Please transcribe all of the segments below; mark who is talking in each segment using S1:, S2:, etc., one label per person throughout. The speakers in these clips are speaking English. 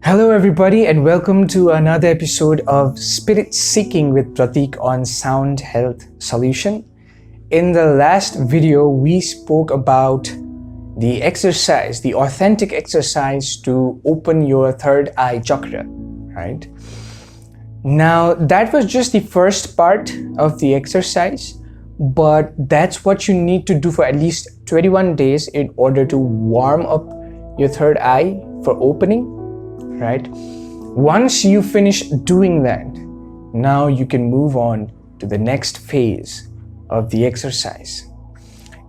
S1: Hello, everybody, and welcome to another episode of Spirit Seeking with Pratick on Sound Health Solution. In the last video, we spoke about the exercise, the authentic exercise to open your third eye chakra, right? Now, that was just the first part of the exercise, but that's what you need to do for at least 21 days in order to warm up your third eye for opening, right? Once you finish doing that, now you can move on to the next phase of the exercise.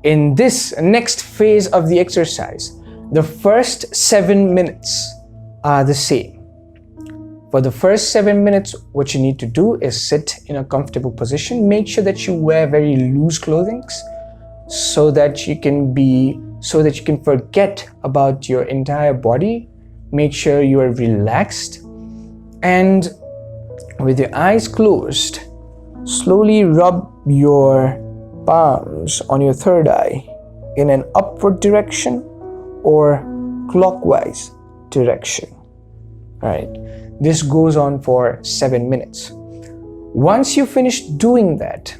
S1: In this next phase of the exercise, the first 7 minutes are the same. For the first 7 minutes, what you need to do is sit in a comfortable position. Make sure that you wear very loose clothing so that you can forget about your entire body. Make sure you are relaxed, and with your eyes closed, slowly rub your palms on your third eye in an upward direction or clockwise direction. All right. This goes on for 7 minutes. Once you finish doing that,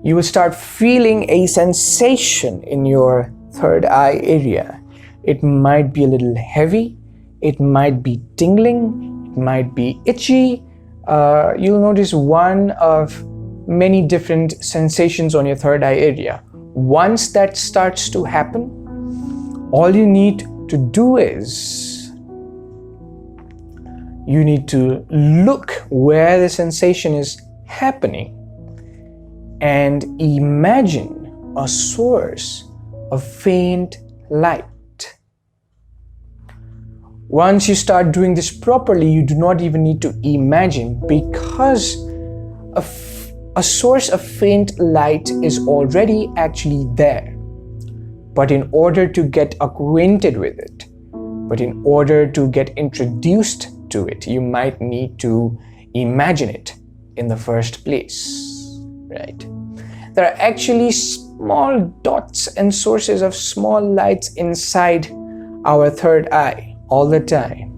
S1: you will start feeling a sensation in your third eye area. It might be a little heavy, it might be tingling, it might be itchy. You'll notice one of many different sensations on your third eye area. Once that starts to happen, all you need to do is you need to look where the sensation is happening and imagine a source of faint light. Once you start doing this properly, you do not even need to imagine, because a source of faint light is already actually there. But in order to get acquainted with it, but in order to get introduced to it, you might need to imagine it in the first place, right? There are actually small dots and sources of small lights inside our third eye all the time.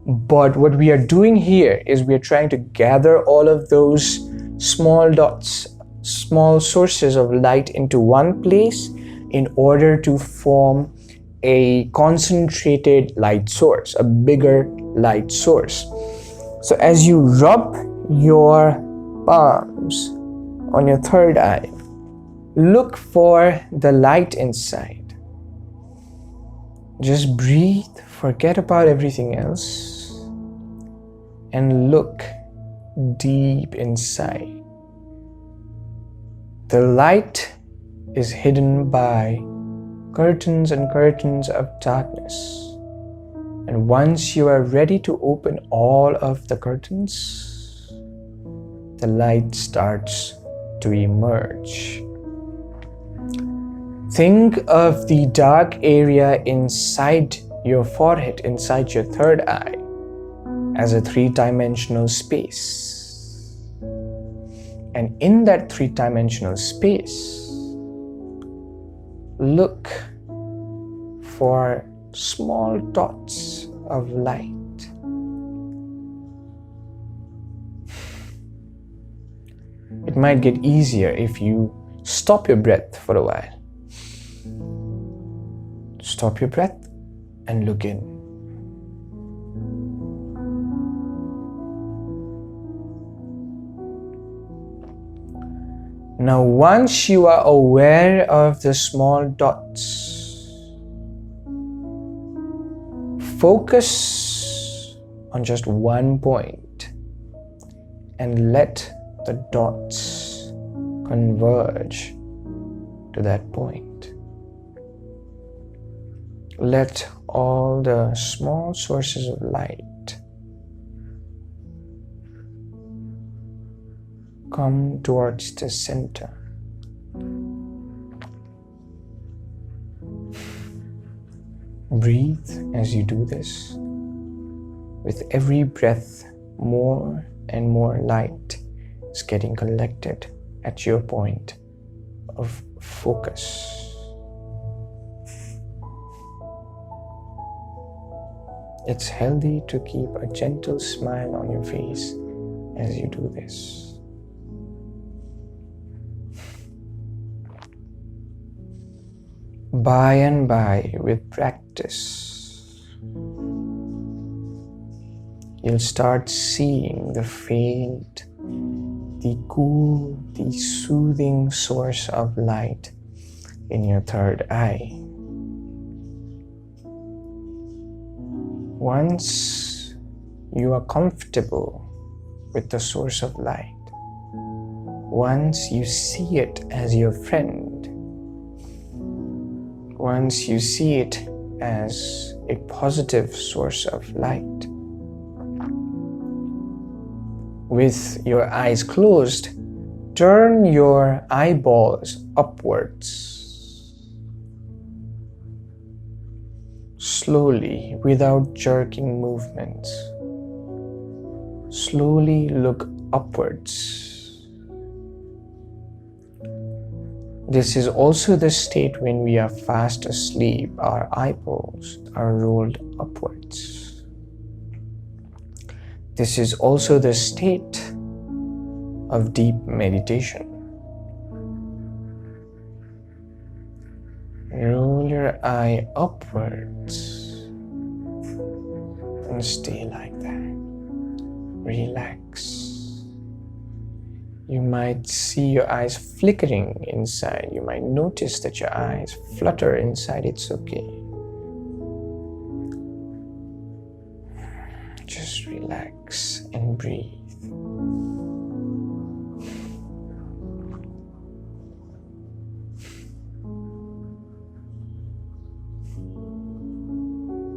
S1: But what we are doing here is we are trying to gather all of those small dots, small sources of light into one place in order to form a concentrated light source, a bigger light source. So as you rub your palms on your third eye, look for the light inside. Just breathe, forget about everything else, and look deep inside. The light is hidden by curtains and curtains of darkness. And once you are ready to open all of the curtains, the light starts to emerge. Think of the dark area inside your forehead, inside your third eye, as a three-dimensional space. And in that three-dimensional space, look for small dots of light. It might get easier if you stop your breath for a while. Stop your breath and look in. Now, once you are aware of the small dots, focus on just one point and let the dots converge to that point. Let all the small sources of light come towards the center. Breathe as you do this. With every breath, more and more light is getting collected at your point of focus. It's healthy to keep a gentle smile on your face as you do this. By and by, with practice, you'll start seeing the faint, the cool, the soothing source of light in your third eye. Once you are comfortable with the source of light, once you see it as your friend, once you see it as a positive source of light, with your eyes closed, turn your eyeballs upwards. Slowly, without jerking movements. Slowly look upwards. This is also the state when we are fast asleep. Our eyeballs are rolled upwards. This is also the state of deep meditation. Roll your eye upwards and stay like that. Relax. You might see your eyes flickering inside. You might notice that your eyes flutter inside. It's okay. Just relax and breathe.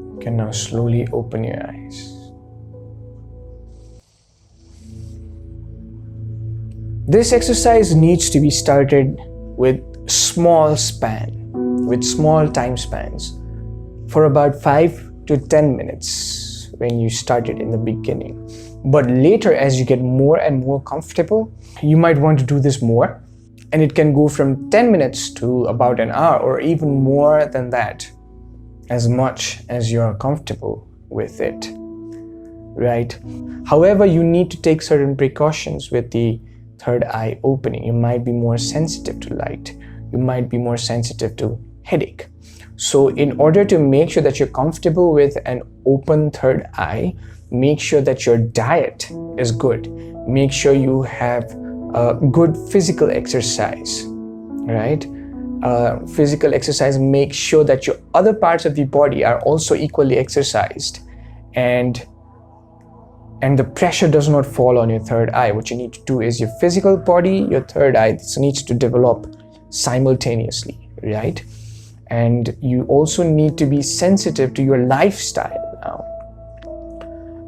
S1: You can now slowly open your eyes. This exercise needs to be started with small time spans for about 5 to 10 minutes when you start it in the beginning. But later, as you get more and more comfortable, you might want to do this more, and it can go from 10 minutes to about an hour or even more than that, as much as you're comfortable with it, right? However, you need to take certain precautions with the third eye opening. You might be more sensitive to light. You might be more sensitive to headache. So in order to make sure that you're comfortable with an open third eye, make sure that your diet is good. Make sure you have good physical exercise, right? Physical exercise, make sure that your other parts of the body are also equally exercised, and the pressure does not fall on your third eye. What you need to do is your physical body, your third eye, this needs to develop simultaneously, right? And you also need to be sensitive to your lifestyle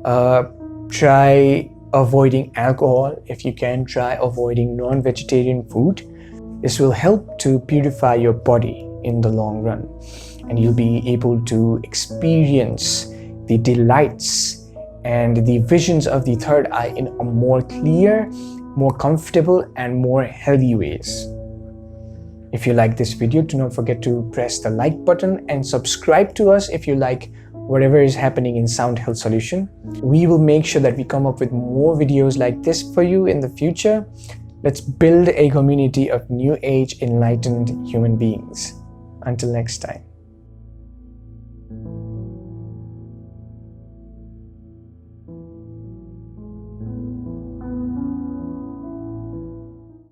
S1: now. Try avoiding alcohol if you can. Try avoiding non-vegetarian food. This will help to purify your body in the long run, and you'll be able to experience the delights and the visions of the third eye in a more clear, more comfortable, and more healthy ways. If you like this video, do not forget to press the like button and subscribe to us if you like whatever is happening in Sound Health Solution. We will make sure that we come up with more videos like this for you in the future. Let's build a community of new age enlightened human beings. Until next time.